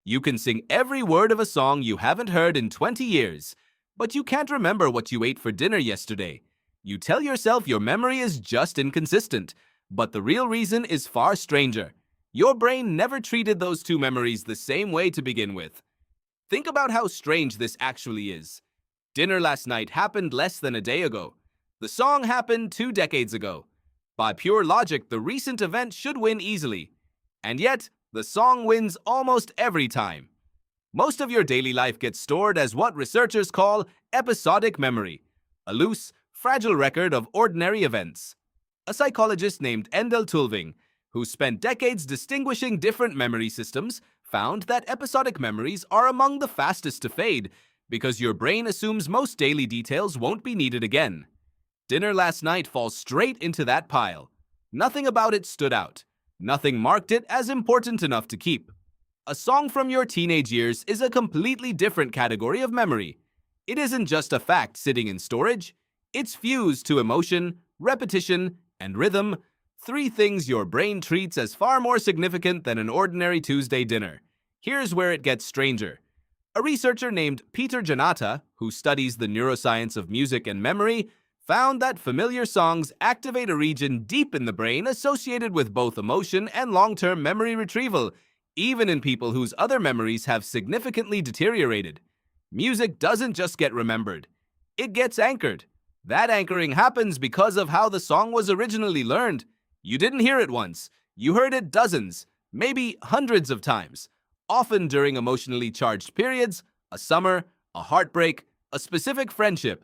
You can sing every word of a song you haven't heard in 20 years, but you can't remember what you ate for dinner yesterday. You tell yourself your memory is just inconsistent, but the real reason is far stranger. Your brain never treated those two memories the same way to begin with. Think about how strange this actually is. Dinner last night happened less than a day ago. The song happened 2 decades ago. By pure logic, the recent event should win easily. And yet, the song wins almost every time. Most of your daily life gets stored as what researchers call episodic memory, a loose, fragile record of ordinary events. A psychologist named Endel Tulving, who spent decades distinguishing different memory systems, found that episodic memories are among the fastest to fade because your brain assumes most daily details won't be needed again. Dinner last night falls straight into that pile. Nothing about it stood out. Nothing marked it as important enough to keep. A song from your teenage years is a completely different category of memory. It isn't just a fact sitting in storage. It's fused to emotion, repetition, and rhythm, 3 things your brain treats as far more significant than an ordinary Tuesday dinner. Here's where it gets stranger. A researcher named Peter Janata, who studies the neuroscience of music and memory, found that familiar songs activate a region deep in the brain associated with both emotion and long-term memory retrieval, even in people whose other memories have significantly deteriorated. Music doesn't just get remembered. It gets anchored. That anchoring happens because of how the song was originally learned. You didn't hear it once. You heard it dozens, maybe hundreds of times, often during emotionally charged periods, a summer, a heartbreak, a specific friendship.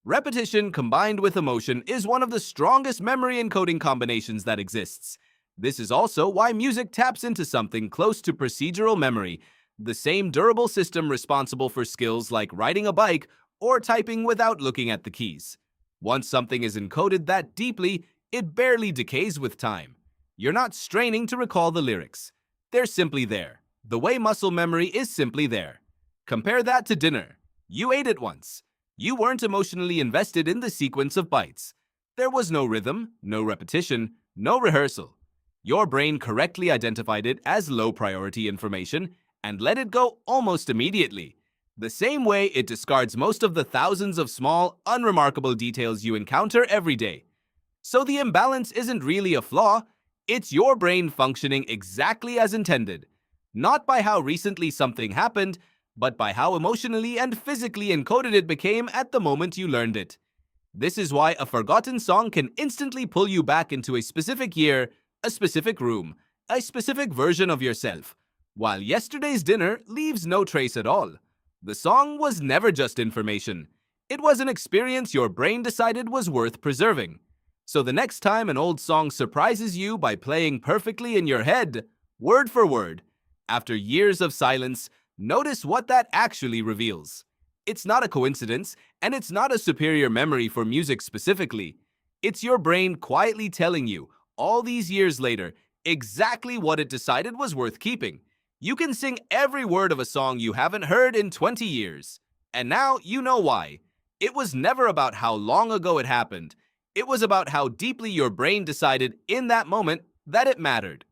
Repetition combined with emotion is one of the strongest memory encoding combinations that exists. This is also why music taps into something close to procedural memory, the same durable system responsible for skills like riding a bike or typing without looking at the keys. Once something is encoded that deeply, it barely decays with time. You're not straining to recall the lyrics. They're simply there. The way muscle memory is simply there. Compare that to dinner. You ate it once. You weren't emotionally invested in the sequence of bites. There was no rhythm, no repetition, no rehearsal. Your brain correctly identified it as low-priority information and let it go almost immediately, the same way it discards most of the thousands of small, unremarkable details you encounter every day. So the imbalance isn't really a flaw, it's your brain functioning exactly as intended, not by how recently something happened, but by how emotionally and physically encoded it became at the moment you learned it. This is why a forgotten song can instantly pull you back into a specific year, a specific room, a specific version of yourself, while yesterday's dinner leaves no trace at all. The song was never just information. It was an experience your brain decided was worth preserving. So the next time an old song surprises you by playing perfectly in your head, word for word, after years of silence, notice what that actually reveals. It's not a coincidence, and it's not a superior memory for music specifically. It's your brain quietly telling you, all these years later, exactly what it decided was worth keeping. You can sing every word of a song you haven't heard in 20 years. And now you know why. It was never about how long ago it happened. It was about how deeply your brain decided in that moment that it mattered.